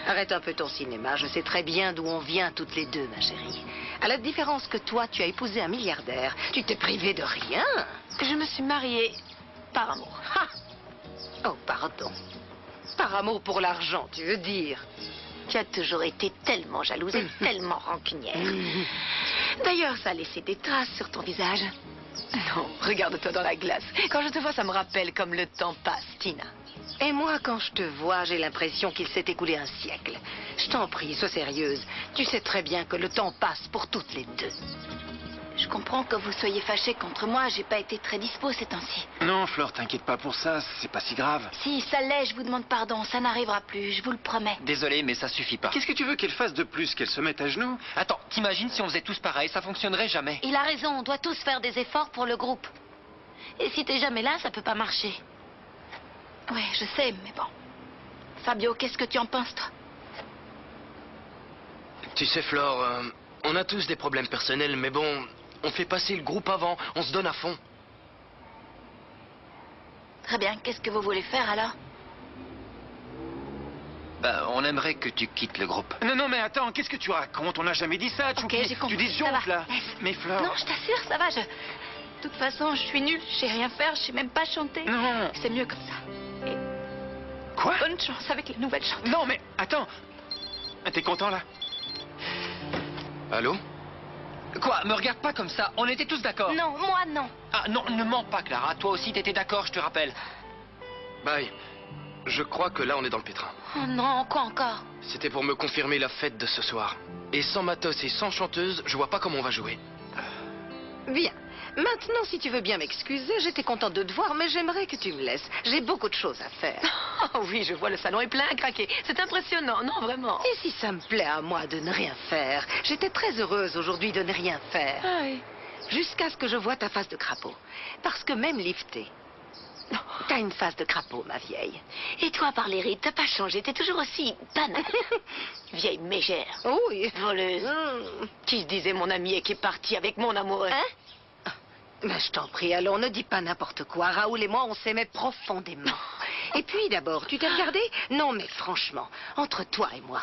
I: Arrête un peu ton cinéma. Je sais très bien d'où on vient toutes les deux, ma chérie. À la différence que toi, tu as épousé un milliardaire. Tu t'es privée de rien.
C: Je me suis mariée par amour.
I: Ha! Oh, pardon. Par amour pour l'argent, tu veux dire?
A: Tu as toujours été tellement jalouse et tellement rancunière.
C: D'ailleurs, ça a laissé des traces sur ton visage. Non, regarde-toi dans la glace. Quand je te vois, ça me rappelle comme le temps passe, Tina.
I: Et moi, quand je te vois, j'ai l'impression qu'il s'est écoulé un siècle. Je t'en prie, sois sérieuse. Tu sais très bien que le temps passe pour toutes les deux.
A: Je comprends que vous soyez fâchée contre moi. J'ai pas été très dispo ces temps-ci.
J: Non, Flore, t'inquiète pas pour ça, c'est pas si grave.
A: Si, ça l'est, je vous demande pardon. Ça n'arrivera plus, je vous le promets.
M: Désolé, mais ça suffit pas.
J: Qu'est-ce que tu veux qu'elle fasse de plus? Qu'elle se mette à genoux?
M: Attends, t'imagines si on faisait tous pareil, ça fonctionnerait jamais.
A: Il a raison, on doit tous faire des efforts pour le groupe. Et si t'es jamais là, ça peut pas marcher. Ouais, je sais, mais bon. Fabio, qu'est-ce que tu en penses, toi?
E: Tu sais, Flore, on a tous des problèmes personnels, mais bon, on fait passer le groupe avant, on se donne à fond.
A: Très bien, qu'est-ce que vous voulez faire alors?
D: Bah, on aimerait que tu quittes le groupe.
J: Non, non, mais attends, qu'est-ce que tu racontes? On n'a jamais dit ça,
A: Ok, j'ai compris,
J: tu
A: ça
J: disjonctes,
A: va.
J: là. Mais Flore...
A: Non, je t'assure, ça va, De toute façon, je suis nulle, je sais rien faire, je sais même pas chanter.
J: Non.
A: C'est mieux comme ça. Et
J: Quoi?
A: bonne chance avec les nouvelles chanteuses.
J: Non, mais attends. T'es content, là?
E: Allô?
M: Quoi? Me regarde pas comme ça, on était tous d'accord.
A: Non, moi non.
M: Ah non, ne mens pas, Clara. Toi aussi, t'étais d'accord, je te rappelle.
E: Bye. Je crois que là, on est dans le pétrin.
A: Oh non, quoi encore?
E: C'était pour me confirmer la fête de ce soir. Et sans matos et sans chanteuse, je vois pas comment on va jouer.
I: Bien. Maintenant, si tu veux bien m'excuser, j'étais contente de te voir, mais j'aimerais que tu me laisses. J'ai beaucoup de choses à faire.
C: Oh oui, je vois, le salon est plein à craquer. C'est impressionnant, non, vraiment.
I: Et si ça me plaît à moi de ne rien faire? J'étais très heureuse aujourd'hui de ne rien faire.
C: Ah oui.
I: Jusqu'à ce que je voie ta face de crapaud. Parce que même liftée, t'as une face de crapaud, ma vieille.
A: Et toi, par les rides, t'as pas changé, t'es toujours aussi banale. Vieille mégère.
I: Oui.
A: Voleuse.
C: Qui se disait mon ami et qui est parti avec mon amoureux.
I: Hein? Mais je t'en prie, allons, ne dis pas n'importe quoi. Raoul et moi, on s'aimait profondément. Et puis d'abord, tu t'es regardé? Non, mais franchement, entre toi et moi,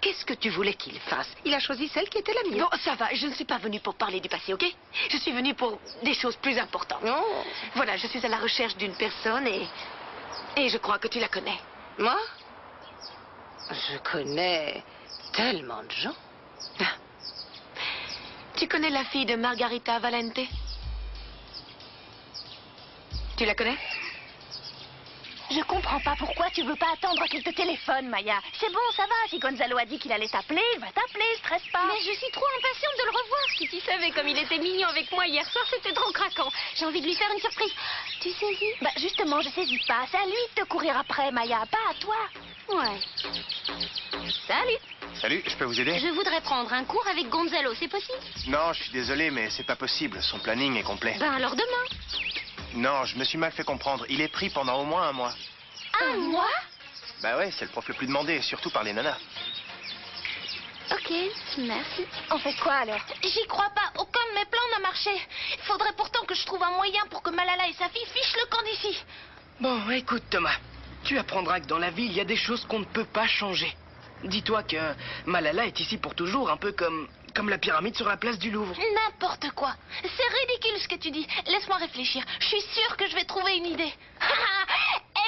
I: qu'est-ce que tu voulais qu'il fasse? Il a choisi celle qui était la mienne.
C: Bon, ça va, je ne suis pas venue pour parler du passé, ok? Je suis venue pour des choses plus importantes.
I: Oh.
C: Voilà, je suis à la recherche d'une personne et je crois que tu la connais.
I: Moi?
C: Je connais tellement de gens. Tu connais la fille de Margarita Valente? Tu la connais?
F: Je comprends pas pourquoi tu veux pas attendre qu'il te téléphone, Maya. C'est bon, ça va. Si Gonzalo a dit qu'il allait t'appeler, il va t'appeler, stresse pas.
A: Mais je suis trop impatiente de le revoir. Si tu savais comme il était mignon avec moi hier soir, c'était trop craquant. J'ai envie de lui faire une surprise. Tu saisis?
F: Bah justement, je saisis pas. C'est à lui de te courir après, Maya, pas à toi.
A: Ouais. Salut.
J: Salut, je peux vous aider?
A: Je voudrais prendre un cours avec Gonzalo, c'est possible?
J: Non, je suis désolé, mais c'est pas possible. Son planning est complet.
A: Ben alors demain.
J: Non, je me suis mal fait comprendre. Il est pris pendant au moins un mois.
A: Un mois?
J: Bah ouais, c'est le prof le plus demandé, surtout par les nanas.
A: Ok, merci.
F: On fait quoi alors?
A: J'y crois pas. Aucun de mes plans n'a marché. Il faudrait pourtant que je trouve un moyen pour que Malala et sa fille fichent le camp d'ici.
E: Bon, écoute Thomas, tu apprendras que dans la vie, il y a des choses qu'on ne peut pas changer. Dis-toi que Malala est ici pour toujours, un peu comme la pyramide sur la place du Louvre.
A: N'importe quoi. C'est ridicule ce que tu dis. Laisse-moi réfléchir. Je suis sûre que je vais trouver une idée.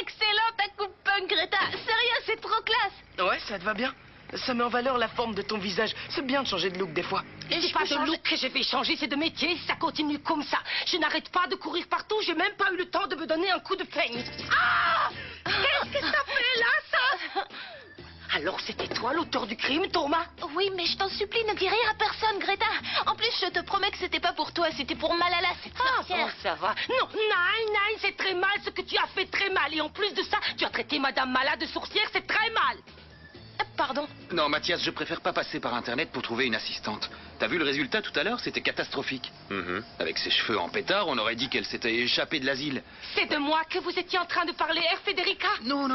A: Excellent ta coupe punk, Greta. Sérieux, c'est trop classe.
E: Ouais, ça te va bien. Ça met en valeur la forme de ton visage. C'est bien de changer de look des fois.
F: C'est pas de look que je vais changer, c'est de métier. Si ça continue comme ça, je n'arrête pas de courir partout. J'ai même pas eu le temps de me donner un coup de peigne. Ah! Qu'est-ce que ça fait là, ça? Alors c'était toi l'auteur du crime, Thomas?
A: Oui, mais je t'en supplie, ne dis rien à personne, Greta. En plus, je te promets que c'était pas pour toi, c'était pour Malala, cette sorcière.
F: Bon, ça va. Non, Nine, c'est très mal ce que tu as fait, très mal. Et en plus de ça, tu as traité Madame Mala de sorcière, c'est très mal. Pardon?
D: Non, Mathias, je préfère pas passer par Internet pour trouver une assistante. T'as vu le résultat tout à l'heure? C'était catastrophique. Avec ses cheveux en pétard, on aurait dit qu'elle s'était échappée de l'asile.
F: C'est de moi que vous étiez en train de parler, Federica?
D: Non,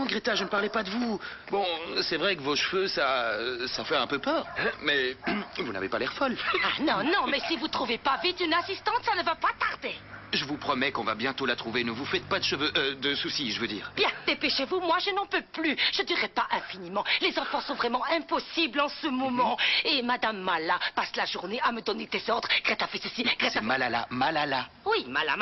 D: Greta, je ne parlais pas de vous. Bon, c'est vrai que vos cheveux, ça fait un peu peur. Mais vous n'avez pas l'air folle.
F: Ah non, mais si vous trouvez pas vite une assistante, ça ne va pas tarder.
D: Je vous promets qu'on va bientôt la trouver. Ne vous faites pas de soucis, je veux dire.
F: Bien, dépêchez-vous, moi je n'en peux plus. Je dirais pas infiniment. Les enfants sont vraiment impossibles en ce moment. Et Madame Mala passe la journée à me donner des ordres. Greta fait ceci, Greta
D: C'est Malala.
F: Oui, Mala.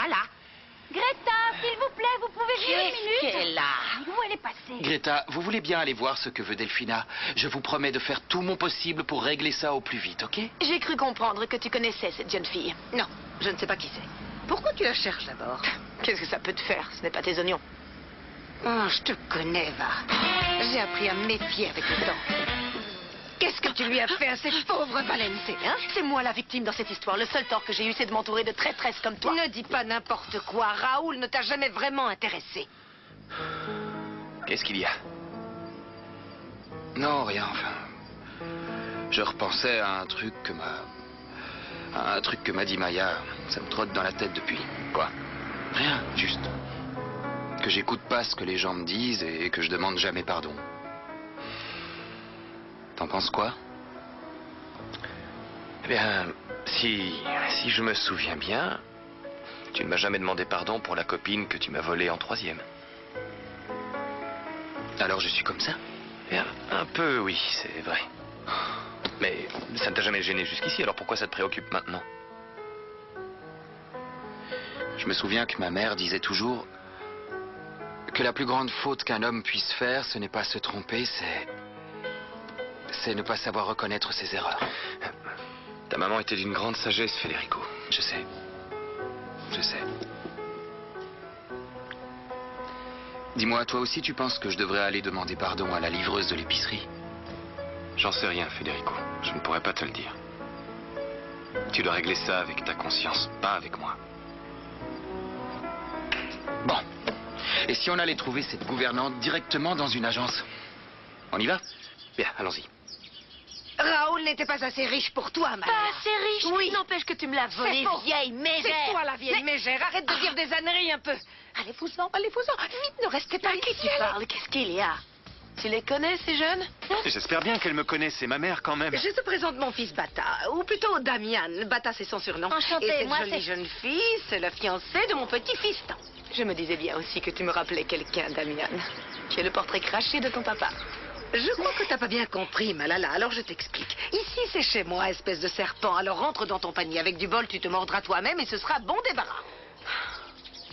A: Greta, s'il vous plaît, vous pouvez venir une minute?
F: Qu'est-ce qu'elle a?
A: Où elle est passée?
D: Greta, vous voulez bien aller voir ce que veut Delphina? Je vous promets de faire tout mon possible pour régler ça au plus vite, ok?
C: J'ai cru comprendre que tu connaissais cette jeune fille. Non, je ne sais pas qui c'est. Pourquoi tu la cherches d'abord? Qu'est-ce que ça peut te faire? Ce n'est pas tes oignons. Oh, je te connais, va. J'ai appris à me méfier avec le temps. Qu'est-ce que tu lui as fait à cette pauvre Valente, hein? C'est moi la victime dans cette histoire. Le seul tort que j'ai eu, c'est de m'entourer de traîtresses comme toi. Ne dis pas n'importe quoi. Raoul ne t'a jamais vraiment intéressé.
K: Qu'est-ce qu'il y a?
D: Non, rien, enfin. Je repensais à un truc que m'a dit Maya. Ça me trotte dans la tête depuis.
K: Quoi?
D: Rien, juste. Que j'écoute pas ce que les gens me disent et que je demande jamais pardon. T'en penses quoi?
K: Eh bien, si je me souviens bien, tu ne m'as jamais demandé pardon pour la copine que tu m'as volée en 3e.
D: Alors je suis comme ça?
K: Bien, un peu, oui, c'est vrai. Mais ça ne t'a jamais gêné jusqu'ici, alors pourquoi ça te préoccupe maintenant?
D: Je me souviens que ma mère disait toujours que la plus grande faute qu'un homme puisse faire, ce n'est pas se tromper, c'est ne pas savoir reconnaître ses erreurs.
K: Ta maman était d'une grande sagesse, Federico.
D: Je sais. Dis-moi, toi aussi tu penses que je devrais aller demander pardon à la livreuse de l'épicerie?
K: J'en sais rien, Federico. Je ne pourrais pas te le dire. Tu dois régler ça avec ta conscience, pas avec moi.
D: Bon. Et si on allait trouver cette gouvernante directement dans une agence? On y va?
K: Bien, allons-y.
C: Raoul n'était pas assez riche pour toi, Malala.
A: Pas assez riche?
C: Oui.
A: N'empêche que tu me l'as volé, vieille mégère.
C: C'est toi la vieille mégère. Arrête de dire des âneries un peu. Allez-vous-en. Vite, ne restez pas
A: À qui tu parles? Qu'est-ce qu'il y a?
C: Tu les connais, ces jeunes?
J: J'espère bien qu'elle me connaît, c'est ma mère quand même.
C: Je te présente mon fils Bata, ou plutôt Damian. Bata, c'est son surnom.
A: Enchantée,
C: Et cette
A: moi,
C: jolie
A: c'est...
C: jeune fille, c'est la fiancée de mon petit-fiston. Je me disais bien aussi que tu me rappelais quelqu'un, Damian. Tu es le portrait craché de ton papa. Je crois que t'as pas bien compris, Malala, alors je t'explique. Ici, c'est chez moi, espèce de serpent. Alors rentre dans ton panier. Avec du bol, tu te mordras toi-même et ce sera bon débarras.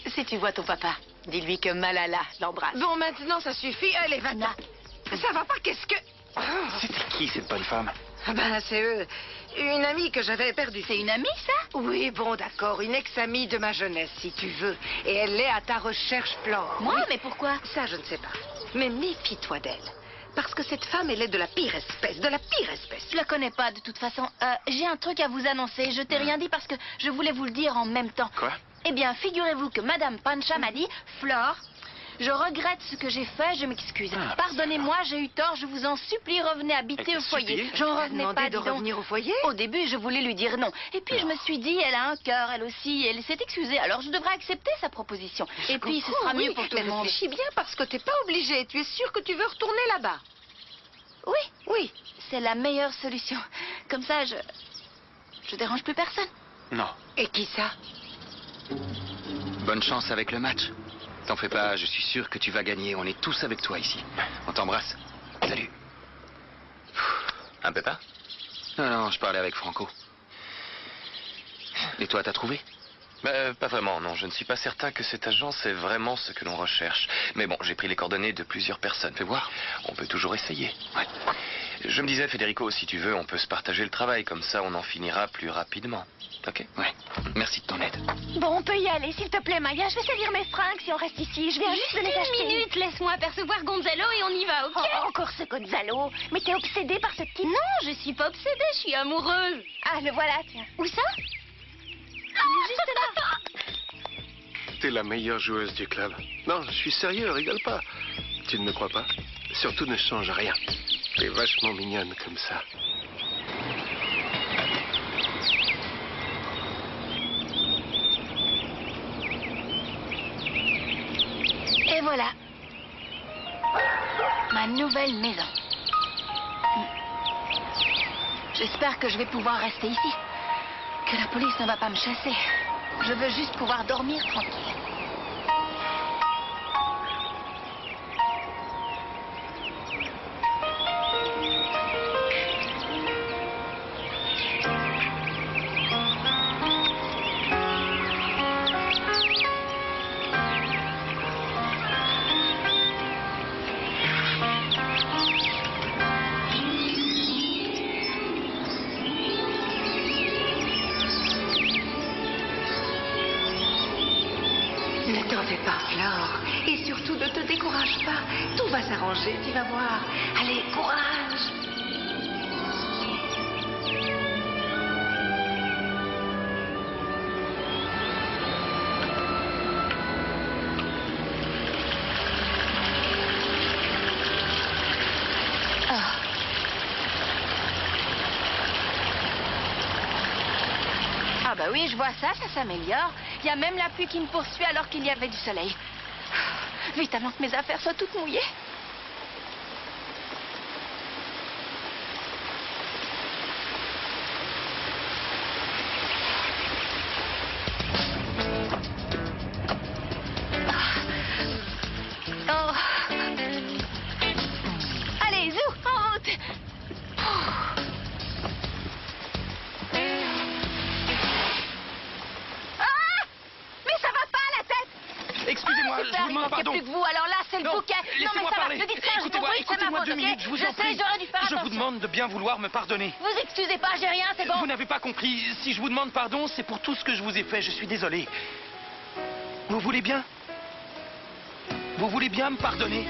C: Si tu vois ton papa, dis-lui que Malala l'embrasse. Bon, maintenant, ça suffit. Allez, va-t'en.
I: Ça va pas, qu'est-ce que...
J: C'était qui, cette bonne femme?
I: Ben, c'est une amie que j'avais perdue.
A: C'est une amie, ça?
I: Oui, bon, d'accord, une ex-amie de ma jeunesse, si tu veux. Et elle est à ta recherche, Flore.
A: Moi?
I: Oui.
A: Mais pourquoi?
I: Ça, je ne sais pas. Mais méfie-toi d'elle. Parce que cette femme, elle est de la pire espèce, de la pire espèce.
A: Je la connais pas, de toute façon. J'ai un truc à vous annoncer. Je t'ai rien dit parce que je voulais vous le dire en même temps.
J: Quoi?
A: Eh bien, figurez-vous que Madame Pancha m'a dit, Flore, je regrette ce que j'ai fait, je m'excuse. Pardonnez-moi, j'ai eu tort, je vous en supplie, revenez habiter au foyer. J'en revenais pas,
I: de revenir au foyer?
A: Au début, je voulais lui dire non. Et puis, je me suis dit, elle a un cœur, elle aussi, elle s'est excusée. Alors, je devrais accepter sa proposition. Et puis, ce sera mieux pour tout le monde.
I: Réfléchis bien parce que t'es pas obligé. Tu es sûr que tu veux retourner là-bas?
A: Oui.
I: Oui.
A: C'est la meilleure solution. Comme ça, je dérange plus personne.
J: Non.
I: Et qui ça?
D: Bonne chance avec le match. T'en fais pas, je suis sûr que tu vas gagner. On est tous avec toi ici. On t'embrasse. Salut.
K: Un pépin?
D: Non, je parlais avec Franco. Et toi, t'as trouvé?
K: Pas vraiment, non. Je ne suis pas certain que cette agence est vraiment ce que l'on recherche. Mais bon, j'ai pris les coordonnées de plusieurs personnes. Fais voir. On peut toujours essayer.
D: Ouais.
K: Je me disais, Federico, si tu veux, on peut se partager le travail. Comme ça, on en finira plus rapidement. Ok?
D: Ouais. Merci de ton aide.
A: Bon, on peut y aller, s'il te plaît, Maya. Je vais salir mes fringues si on reste ici. Je viens juste de les acheter. Une minute, laisse-moi apercevoir Gonzalo et on y va, ok? Oh, encore ce Gonzalo. Mais t'es obsédée par ce type. Non, je suis pas obsédée, je suis amoureuse. Ah, le voilà, tiens. Où ça? Juste là.
N: T'es la meilleure joueuse du club. Non, je suis sérieux, rigole pas. Tu ne me crois pas? Surtout ne change rien. T'es vachement mignonne comme ça.
A: Et voilà. Ma nouvelle maison. J'espère que je vais pouvoir rester ici. Que la police ne va pas me chasser. Je veux juste pouvoir dormir tranquille.
I: Ne t'en fais pas, Flore. Et surtout, ne te décourage pas. Tout va s'arranger, tu vas voir. Allez, courage.
A: Ah bah oui, je vois ça, ça s'améliore. Il y a même la pluie qui me poursuit alors qu'il y avait du soleil. Vite avant que mes affaires soient toutes mouillées. Oh. Allez, zou, en route.
E: Excusez-moi, je vous demande pardon.
A: Plus que vous, alors là, c'est le bouquet. Non, mais ça va, ne dites rien,
E: Écoutez-moi, écoutez-moi 2 minutes, je vous en prie.
A: J'aurais dû faire
E: Je
A: attention.
E: vous demande de bien vouloir me pardonner.
A: Vous excusez pas, j'ai rien, c'est bon.
E: Vous n'avez pas compris. Si je vous demande pardon, c'est pour tout ce que je vous ai fait. Je suis désolé. Vous voulez bien? Vous voulez bien me pardonner?